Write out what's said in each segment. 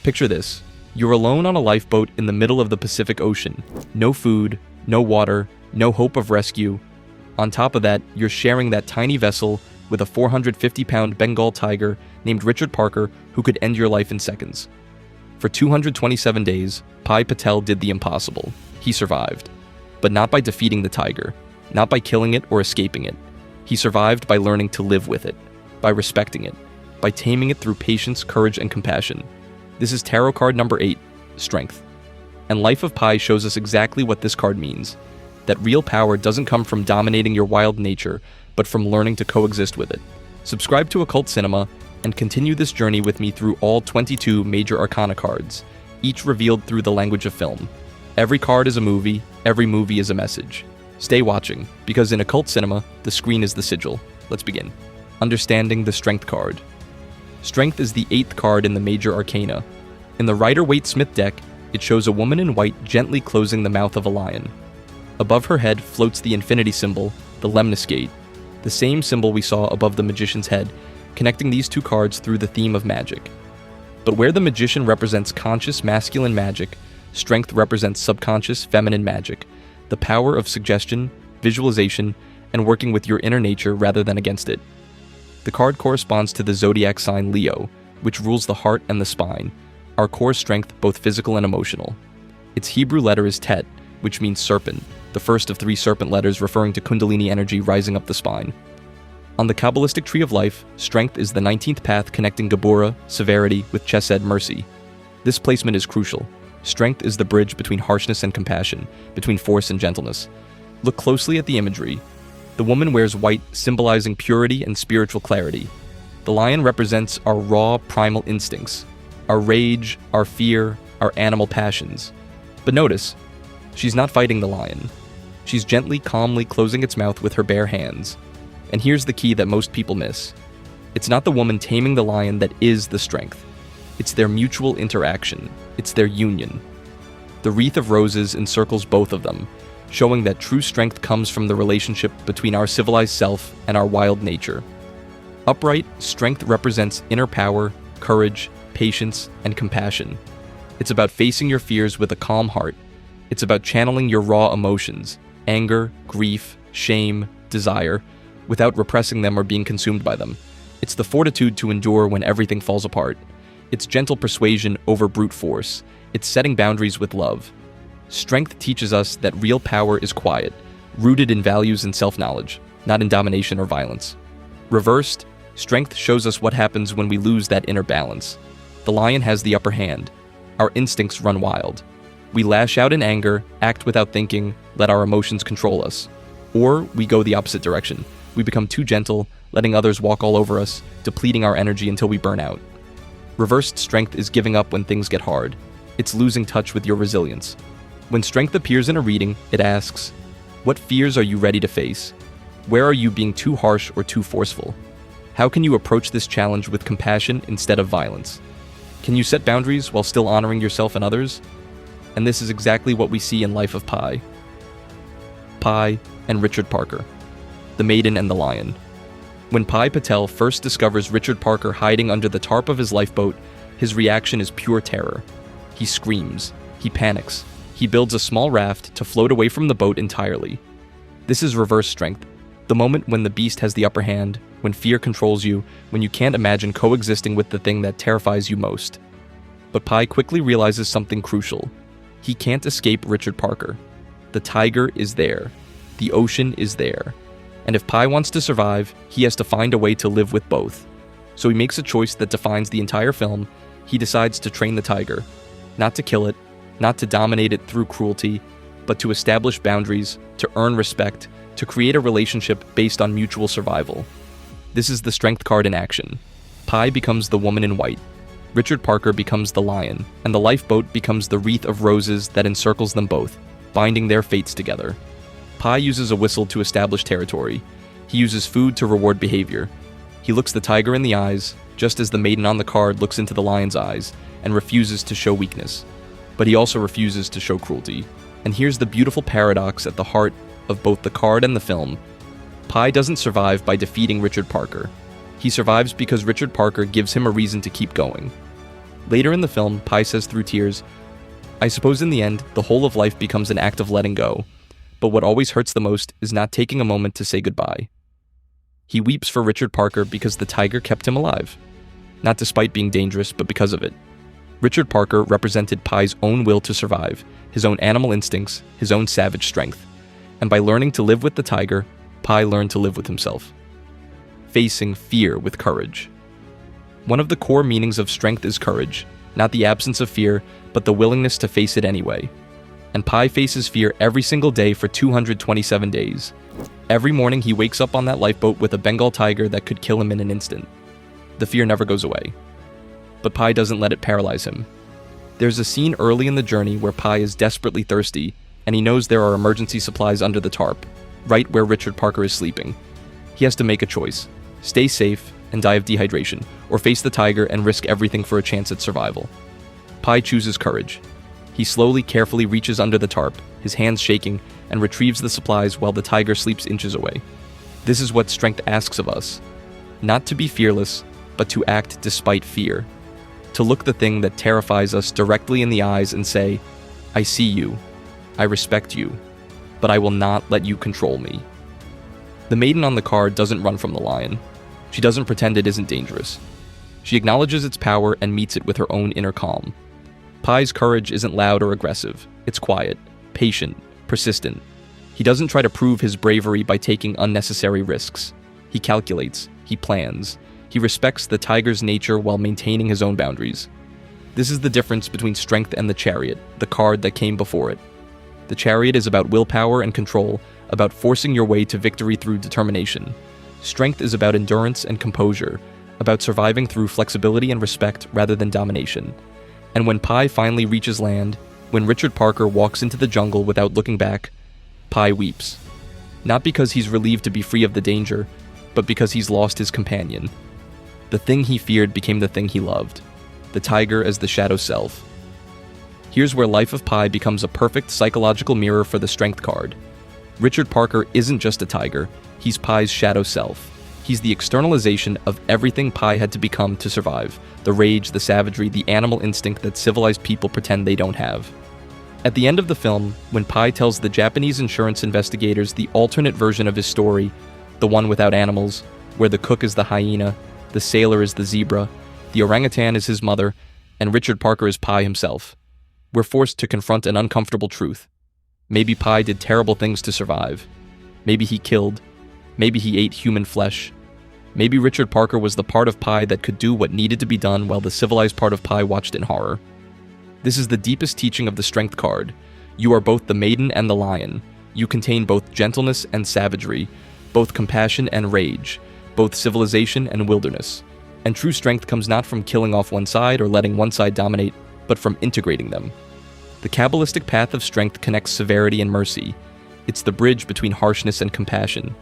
Picture this. You're alone on a lifeboat in the middle of the Pacific Ocean. No food, no water, no hope of rescue. On top of that, you're sharing that tiny vessel with a 450-pound Bengal tiger named Richard Parker who could end your life in seconds. For 227 days, Pai Patel did the impossible. He survived. But not by defeating the tiger, not by killing it or escaping it. He survived by learning to live with it, by respecting it, by taming it through patience, courage, and compassion. This is tarot card number 8, Strength. And Life of Pai shows us exactly what this card means. That real power doesn't come from dominating your wild nature, but from learning to coexist with it. Subscribe to Occult Cinema and continue this journey with me through all 22 major arcana cards, each revealed through the language of film. Every card is a movie, every movie is a message. Stay watching, because in Occult Cinema, the screen is the sigil. Let's begin. Understanding the Strength card. Strength is the 8th card in the major arcana. In the Rider-Waite-Smith deck, it shows a woman in white gently closing the mouth of a lion. Above her head floats the infinity symbol, the lemniscate, the same symbol we saw above the magician's head, connecting these two cards through the theme of magic. But where the magician represents conscious masculine magic, Strength represents subconscious feminine magic, the power of suggestion, visualization, and working with your inner nature rather than against it. The card corresponds to the zodiac sign Leo, which rules the heart and the spine, our core strength, both physical and emotional. Its Hebrew letter is Tet, which means serpent, the first of 3 serpent letters referring to Kundalini energy rising up the spine. On the Kabbalistic tree of life, Strength is the 19th path connecting Geburah, severity, with Chesed, mercy. This placement is crucial. Strength is the bridge between harshness and compassion, between force and gentleness. Look closely at the imagery. The woman wears white, symbolizing purity and spiritual clarity. The lion represents our raw, primal instincts, our rage, our fear, our animal passions. But notice, she's not fighting the lion. She's gently, calmly closing its mouth with her bare hands. And here's the key that most people miss. It's not the woman taming the lion that is the strength. It's their mutual interaction. It's their union. The wreath of roses encircles both of them, showing that true strength comes from the relationship between our civilized self and our wild nature. Upright, Strength represents inner power, courage, patience, and compassion. It's about facing your fears with a calm heart. It's about channeling your raw emotions, anger, grief, shame, desire, without repressing them or being consumed by them. It's the fortitude to endure when everything falls apart. It's gentle persuasion over brute force. It's setting boundaries with love. Strength teaches us that real power is quiet, rooted in values and self-knowledge, not in domination or violence. Reversed, Strength shows us what happens when we lose that inner balance. The lion has the upper hand. Our instincts run wild. We lash out in anger, act without thinking, let our emotions control us. Or we go the opposite direction. We become too gentle, letting others walk all over us, depleting our energy until we burn out. Reversed Strength is giving up when things get hard. It's losing touch with your resilience. When Strength appears in a reading, it asks, what fears are you ready to face? Where are you being too harsh or too forceful? How can you approach this challenge with compassion instead of violence? Can you set boundaries while still honoring yourself and others? And this is exactly what we see in Life of Pai. Pai and Richard Parker, the maiden and the lion. When Pai Patel first discovers Richard Parker hiding under the tarp of his lifeboat, his reaction is pure terror. He screams. He panics. He builds a small raft to float away from the boat entirely. This is reverse Strength, the moment when the beast has the upper hand, when fear controls you, when you can't imagine coexisting with the thing that terrifies you most. But Pai quickly realizes something crucial. He can't escape Richard Parker. The tiger is there. The ocean is there. And if Pai wants to survive, he has to find a way to live with both. So he makes a choice that defines the entire film. He decides to train the tiger, not to kill it, not to dominate it through cruelty, but to establish boundaries, to earn respect, to create a relationship based on mutual survival. This is the Strength card in action. Pai becomes the woman in white. Richard Parker becomes the lion, and the lifeboat becomes the wreath of roses that encircles them both, binding their fates together. Pai uses a whistle to establish territory. He uses food to reward behavior. He looks the tiger in the eyes, just as the maiden on the card looks into the lion's eyes, and refuses to show weakness. But he also refuses to show cruelty. And here's the beautiful paradox at the heart of both the card and the film. Pai doesn't survive by defeating Richard Parker. He survives because Richard Parker gives him a reason to keep going. Later in the film, Pi says through tears, "I suppose in the end, the whole of life becomes an act of letting go, but what always hurts the most is not taking a moment to say goodbye." He weeps for Richard Parker because the tiger kept him alive. Not despite being dangerous, but because of it. Richard Parker represented Pi's own will to survive, his own animal instincts, his own savage strength. And by learning to live with the tiger, Pi learned to live with himself. Facing fear with courage. One of the core meanings of strength is courage, not the absence of fear, but the willingness to face it anyway. And Pi faces fear every single day for 227 days. Every morning he wakes up on that lifeboat with a Bengal tiger that could kill him in an instant. The fear never goes away. But Pi doesn't let it paralyze him. There's a scene early in the journey where Pi is desperately thirsty, and he knows there are emergency supplies under the tarp, right where Richard Parker is sleeping. He has to make a choice: stay safe and die of dehydration, or face the tiger and risk everything for a chance at survival. Pi chooses courage. He slowly, carefully reaches under the tarp, his hands shaking, and retrieves the supplies while the tiger sleeps inches away. This is what strength asks of us. Not to be fearless, but to act despite fear. To look the thing that terrifies us directly in the eyes and say, "I see you, I respect you, but I will not let you control me." The maiden on the card doesn't run from the lion. She doesn't pretend it isn't dangerous. She acknowledges its power and meets it with her own inner calm. Pi's courage isn't loud or aggressive. It's quiet, patient, persistent. He doesn't try to prove his bravery by taking unnecessary risks. He calculates, he plans, he respects the tiger's nature while maintaining his own boundaries. This is the difference between strength and the chariot, the card that came before it. The chariot is about willpower and control, about forcing your way to victory through determination. Strength is about endurance and composure, about surviving through flexibility and respect rather than domination. And when Pi finally reaches land, when Richard Parker walks into the jungle without looking back, Pi weeps. Not because he's relieved to be free of the danger, but because he's lost his companion. The thing he feared became the thing he loved, the tiger as the shadow self. Here's where Life of Pi becomes a perfect psychological mirror for the strength card. Richard Parker isn't just a tiger, he's Pi's shadow self. He's the externalization of everything Pi had to become to survive, the rage, the savagery, the animal instinct that civilized people pretend they don't have. At the end of the film, when Pi tells the Japanese insurance investigators the alternate version of his story, the one without animals, where the cook is the hyena, the sailor is the zebra, the orangutan is his mother, and Richard Parker is Pi himself, we're forced to confront an uncomfortable truth. Maybe Pi did terrible things to survive. Maybe he killed. Maybe he ate human flesh. Maybe Richard Parker was the part of Pi that could do what needed to be done while the civilized part of Pi watched in horror. This is the deepest teaching of the strength card. You are both the maiden and the lion. You contain both gentleness and savagery, both compassion and rage, both civilization and wilderness. And true strength comes not from killing off one side or letting one side dominate, but from integrating them. The Kabbalistic path of strength connects severity and mercy. It's the bridge between harshness and compassion.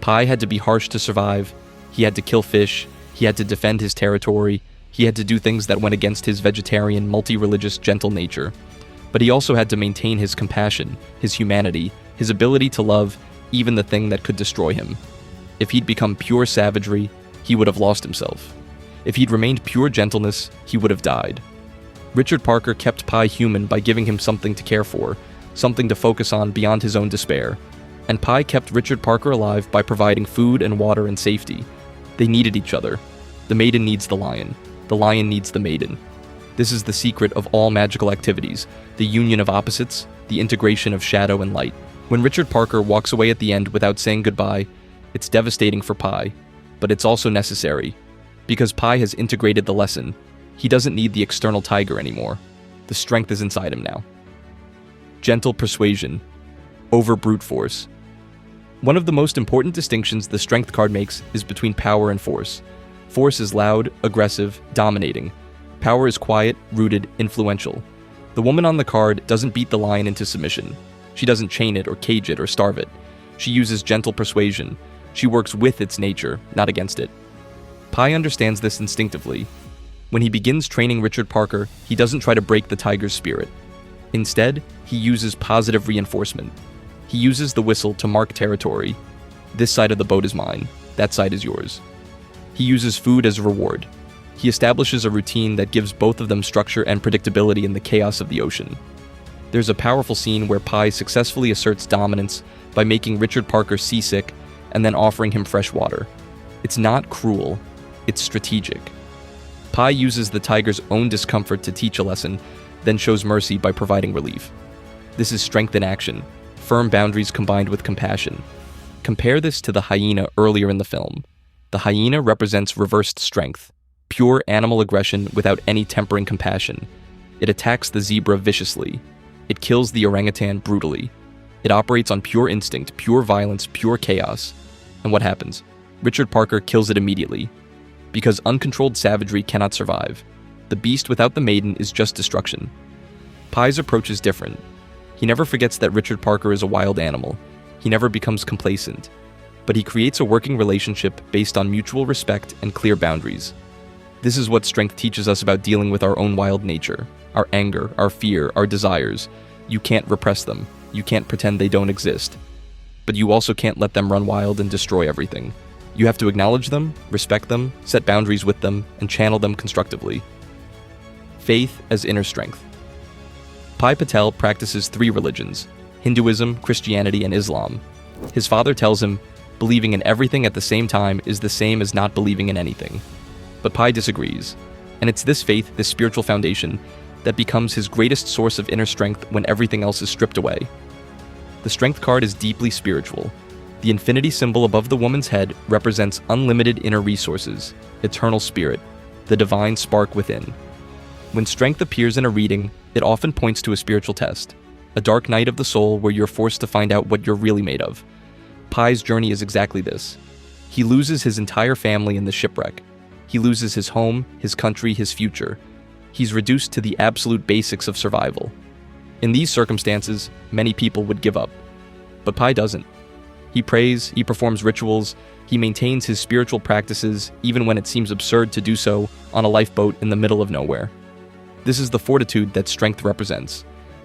Pi had to be harsh to survive. He had to kill fish. He had to defend his territory. He had to do things that went against his vegetarian, multi-religious, gentle nature. But he also had to maintain his compassion, his humanity, his ability to love even the thing that could destroy him. If he'd become pure savagery, he would have lost himself. If he'd remained pure gentleness, he would have died. Richard Parker kept Pi human by giving him something to care for, something to focus on beyond his own despair. And Pi kept Richard Parker alive by providing food and water and safety. They needed each other. The maiden needs the lion needs the maiden. This is the secret of all magical activities, the union of opposites, the integration of shadow and light. When Richard Parker walks away at the end without saying goodbye, it's devastating for Pi, but it's also necessary. Because Pi has integrated the lesson, he doesn't need the external tiger anymore. The strength is inside him now. Gentle persuasion over brute force. One of the most important distinctions the strength card makes is between power and force. Force is loud, aggressive, dominating. Power is quiet, rooted, influential. The woman on the card doesn't beat the lion into submission. She doesn't chain it or cage it or starve it. She uses gentle persuasion. She works with its nature, not against it. Pi understands this instinctively. When he begins training Richard Parker, he doesn't try to break the tiger's spirit. Instead, he uses positive reinforcement. He uses the whistle to mark territory. This side of the boat is mine. That side is yours. He uses food as a reward. He establishes a routine that gives both of them structure and predictability in the chaos of the ocean. There's a powerful scene where Pi successfully asserts dominance by making Richard Parker seasick and then offering him fresh water. It's not cruel, it's strategic. Pi uses the tiger's own discomfort to teach a lesson, then shows mercy by providing relief. This is strength in action, firm boundaries combined with compassion. Compare this to the hyena earlier in the film. The hyena represents reversed strength, pure animal aggression without any tempering compassion. It attacks the zebra viciously. It kills the orangutan brutally. It operates on pure instinct, pure violence, pure chaos. And what happens? Richard Parker kills it immediately. Because uncontrolled savagery cannot survive. The beast without the maiden is just destruction. Pi's approach is different. He never forgets that Richard Parker is a wild animal. He never becomes complacent. But he creates a working relationship based on mutual respect and clear boundaries. This is what strength teaches us about dealing with our own wild nature, our anger, our fear, our desires. You can't repress them. You can't pretend they don't exist. But you also can't let them run wild and destroy everything. You have to acknowledge them, respect them, set boundaries with them, and channel them constructively. Faith as inner strength. Pi Patel practices 3 religions: Hinduism, Christianity, and Islam. His father tells him, believing in everything at the same time is the same as not believing in anything. But Pi disagrees, and it's this faith, this spiritual foundation, that becomes his greatest source of inner strength when everything else is stripped away. The strength card is deeply spiritual. The infinity symbol above the woman's head represents unlimited inner resources, eternal spirit, the divine spark within. When strength appears in a reading, it often points to a spiritual test, a dark night of the soul where you're forced to find out what you're really made of. Pi's journey is exactly this. He loses his entire family in the shipwreck. He loses his home, his country, his future. He's reduced to the absolute basics of survival. In these circumstances, many people would give up. But Pi doesn't. He prays, he performs rituals, he maintains his spiritual practices even when it seems absurd to do so on a lifeboat in the middle of nowhere. This is the fortitude that strength represents.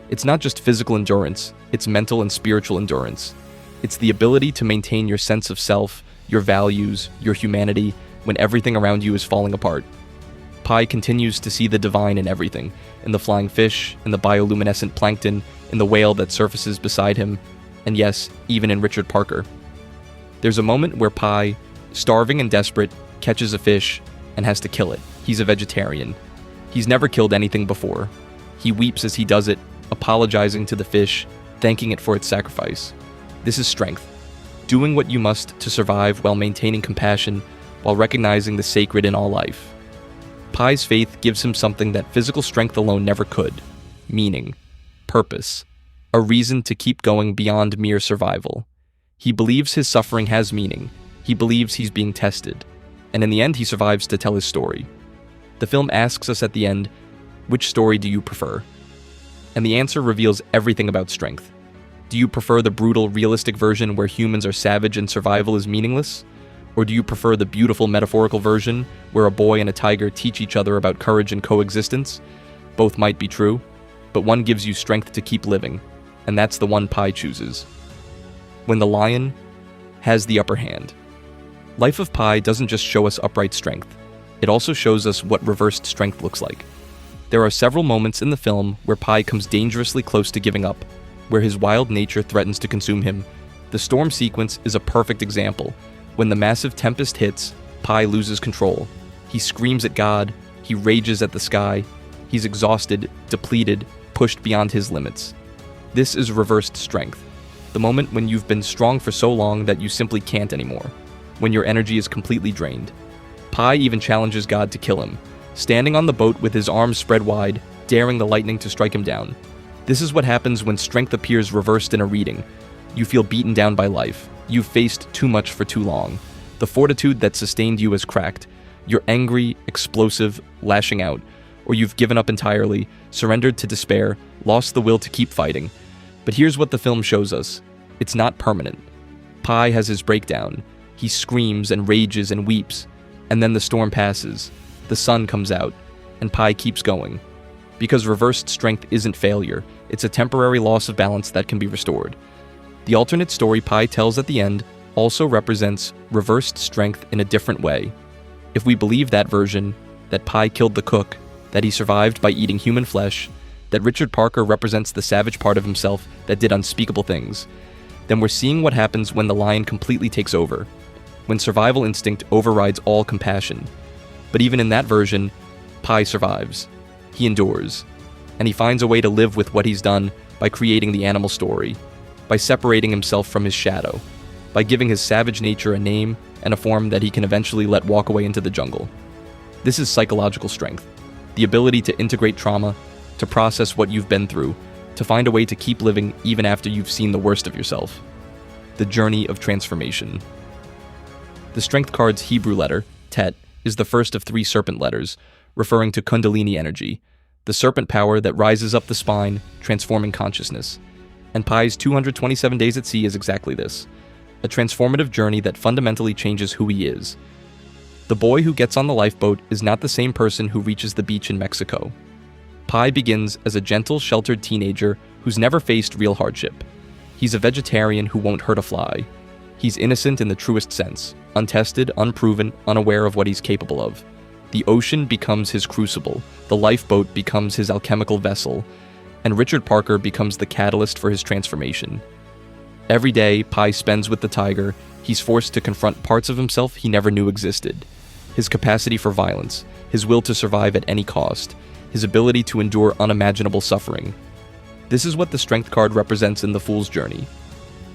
It's not just physical endurance, it's mental and spiritual endurance. It's the ability to maintain your sense of self, your values, your humanity, when everything around you is falling apart. Pi continues to see the divine in everything, in the flying fish, in the bioluminescent plankton, in the whale that surfaces beside him, and yes, even in Richard Parker. There's a moment where Pi, starving and desperate, catches a fish and has to kill it. He's a vegetarian. He's never killed anything before. He weeps as he does it, apologizing to the fish, thanking it for its sacrifice. This is strength. Doing what you must to survive while maintaining compassion, while recognizing the sacred in all life. Pi's faith gives him something that physical strength alone never could: meaning, purpose, a reason to keep going beyond mere survival. He believes his suffering has meaning. He believes he's being tested. And in the end, he survives to tell his story. The film asks us at the end, which story do you prefer? And the answer reveals everything about strength. Do you prefer the brutal, realistic version where humans are savage and survival is meaningless? Or do you prefer the beautiful, metaphorical version where a boy and a tiger teach each other about courage and coexistence? Both might be true, but one gives you strength to keep living, and that's the one Pi chooses. When the lion has the upper hand. Life of Pi doesn't just show us upright strength, it also shows us what reversed strength looks like. There are several moments in the film where Pi comes dangerously close to giving up, where his wild nature threatens to consume him. The storm sequence is a perfect example. When the massive tempest hits, Pi loses control. He screams at God, he rages at the sky, he's exhausted, depleted, pushed beyond his limits. This is reversed strength. The moment when you've been strong for so long that you simply can't anymore. When your energy is completely drained. Pi even challenges God to kill him, standing on the boat with his arms spread wide, daring the lightning to strike him down. This is what happens when strength appears reversed in a reading. You feel beaten down by life. You've faced too much for too long. The fortitude that sustained you is cracked. You're angry, explosive, lashing out. Or you've given up entirely, surrendered to despair, lost the will to keep fighting. But here's what the film shows us. It's not permanent. Pi has his breakdown. He screams and rages and weeps. And then the storm passes. The sun comes out. And Pi keeps going. Because reversed strength isn't failure. It's a temporary loss of balance that can be restored. The alternate story Pi tells at the end also represents reversed strength in a different way. If we believe that version, that Pi killed the cook, that he survived by eating human flesh, that Richard Parker represents the savage part of himself that did unspeakable things, then we're seeing what happens when the lion completely takes over, when survival instinct overrides all compassion. But even in that version, Pi survives. He endures. And he finds a way to live with what he's done by creating the animal story, by separating himself from his shadow, by giving his savage nature a name and a form that he can eventually let walk away into the jungle. This is psychological strength, the ability to integrate trauma, to process what you've been through, to find a way to keep living even after you've seen the worst of yourself. The journey of transformation. The strength card's Hebrew letter, Tet, is the first of 3 serpent letters, referring to Kundalini energy, the serpent power that rises up the spine, transforming consciousness. And Pi's 227 Days at Sea is exactly this, a transformative journey that fundamentally changes who he is. The boy who gets on the lifeboat is not the same person who reaches the beach in Mexico. Pi begins as a gentle, sheltered teenager who's never faced real hardship. He's a vegetarian who won't hurt a fly. He's innocent in the truest sense, untested, unproven, unaware of what he's capable of. The ocean becomes his crucible, the lifeboat becomes his alchemical vessel, and Richard Parker becomes the catalyst for his transformation. Every day Pi spends with the tiger, he's forced to confront parts of himself he never knew existed. His capacity for violence, his will to survive at any cost, his ability to endure unimaginable suffering. This is what the strength card represents in the Fool's journey.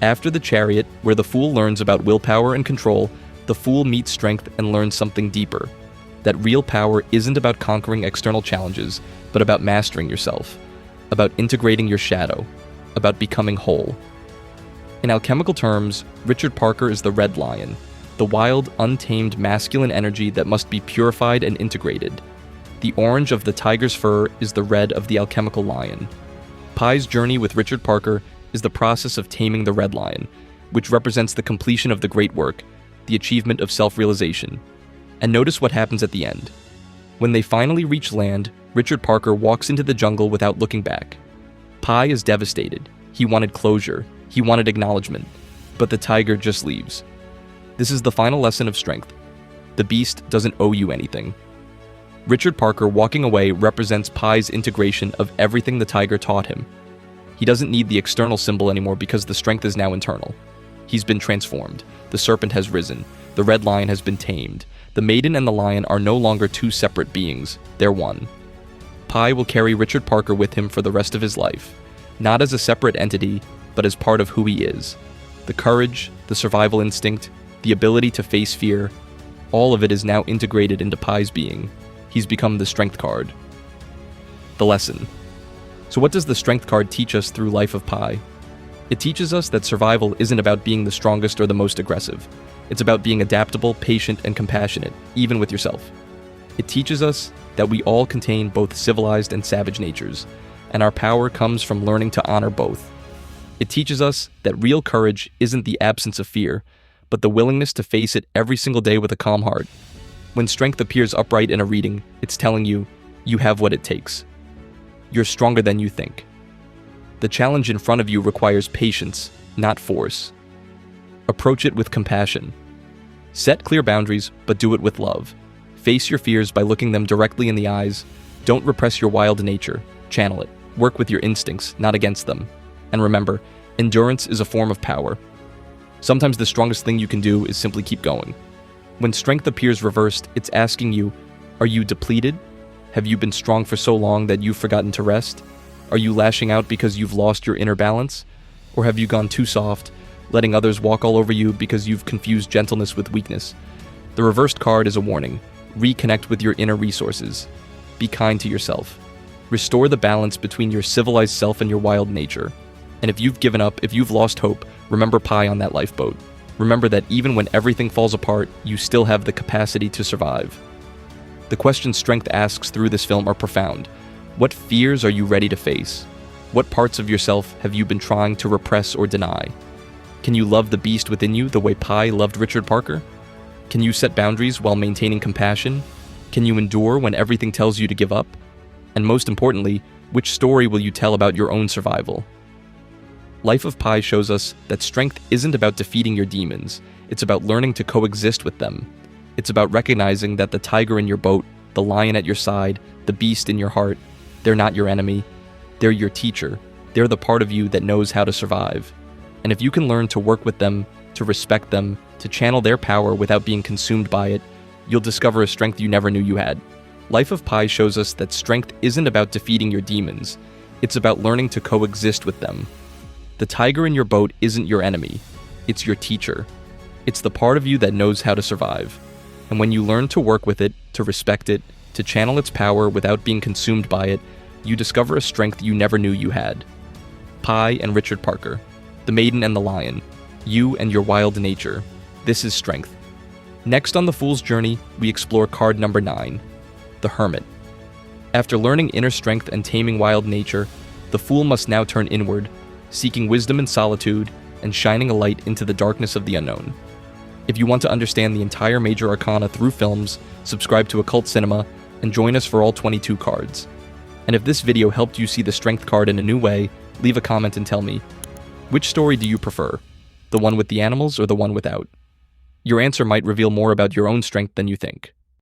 After the Chariot, where the Fool learns about willpower and control, the Fool meets strength and learns something deeper. That real power isn't about conquering external challenges, but about mastering yourself, about integrating your shadow, about becoming whole. In alchemical terms, Richard Parker is the red lion, the wild, untamed masculine energy that must be purified and integrated. The orange of the tiger's fur is the red of the alchemical lion. Pi's journey with Richard Parker is the process of taming the red lion, which represents the completion of the great work, the achievement of self-realization. And notice what happens at the end. When they finally reach land, Richard Parker walks into the jungle without looking back. Pi is devastated. He wanted closure. He wanted acknowledgement. But the tiger just leaves. This is the final lesson of strength. The beast doesn't owe you anything. Richard Parker walking away represents Pi's integration of everything the tiger taught him. He doesn't need the external symbol anymore because the strength is now internal. He's been transformed. The serpent has risen. The red lion has been tamed. The maiden and the lion are no longer 2 separate beings. They're one. Pi will carry Richard Parker with him for the rest of his life, not as a separate entity, but as part of who he is. The courage, the survival instinct, the ability to face fear, all of it is now integrated into Pi's being. He's become the strength card. The lesson. So what does the strength card teach us through Life of Pi? It teaches us that survival isn't about being the strongest or the most aggressive. It's about being adaptable, patient, and compassionate, even with yourself. It teaches us that we all contain both civilized and savage natures, and our power comes from learning to honor both. It teaches us that real courage isn't the absence of fear, but the willingness to face it every single day with a calm heart. When strength appears upright in a reading, it's telling you, you have what it takes. You're stronger than you think. The challenge in front of you requires patience, not force. Approach it with compassion. Set clear boundaries, but do it with love. Face your fears by looking them directly in the eyes. Don't repress your wild nature. Channel it. Work with your instincts, not against them. And remember, endurance is a form of power. Sometimes the strongest thing you can do is simply keep going. When strength appears reversed, it's asking you, are you depleted? Have you been strong for so long that you've forgotten to rest? Are you lashing out because you've lost your inner balance? Or have you gone too soft, letting others walk all over you because you've confused gentleness with weakness? The reversed card is a warning. Reconnect with your inner resources. Be kind to yourself. Restore the balance between your civilized self and your wild nature. And if you've given up, if you've lost hope, remember Pi on that lifeboat. Remember that even when everything falls apart, you still have the capacity to survive. The questions strength asks through this film are profound. What fears are you ready to face? What parts of yourself have you been trying to repress or deny? Can you love the beast within you the way Pi loved Richard Parker? Can you set boundaries while maintaining compassion? Can you endure when everything tells you to give up? And most importantly, which story will you tell about your own survival? Life of Pi shows us that strength isn't about defeating your demons. It's about learning to coexist with them. It's about recognizing that the tiger in your boat, the the lion at your side, the beast in your heart, they're not your enemy. They're your teacher. They're the part of you that knows how to survive. And if you can learn to work with them, to respect them, to channel their power without being consumed by it, you'll discover a strength you never knew you had. Life of Pi shows us that strength isn't about defeating your demons. It's about learning to coexist with them. The tiger in your boat isn't your enemy. It's your teacher. It's the part of you that knows how to survive. And when you learn to work with it, to respect it, to channel its power without being consumed by it, you discover a strength you never knew you had. Pi and Richard Parker. The Maiden and the Lion. You and your wild nature. This is strength. Next on the Fool's Journey, we explore card number 9, the Hermit. After learning inner strength and taming wild nature, the Fool must now turn inward, seeking wisdom in solitude and shining a light into the darkness of the unknown. If you want to understand the entire major arcana through films, subscribe to Occult Cinema and join us for all 22 cards. And if this video helped you see the strength card in a new way, leave a comment and tell me, which story do you prefer? The one with the animals or the one without? Your answer might reveal more about your own strength than you think.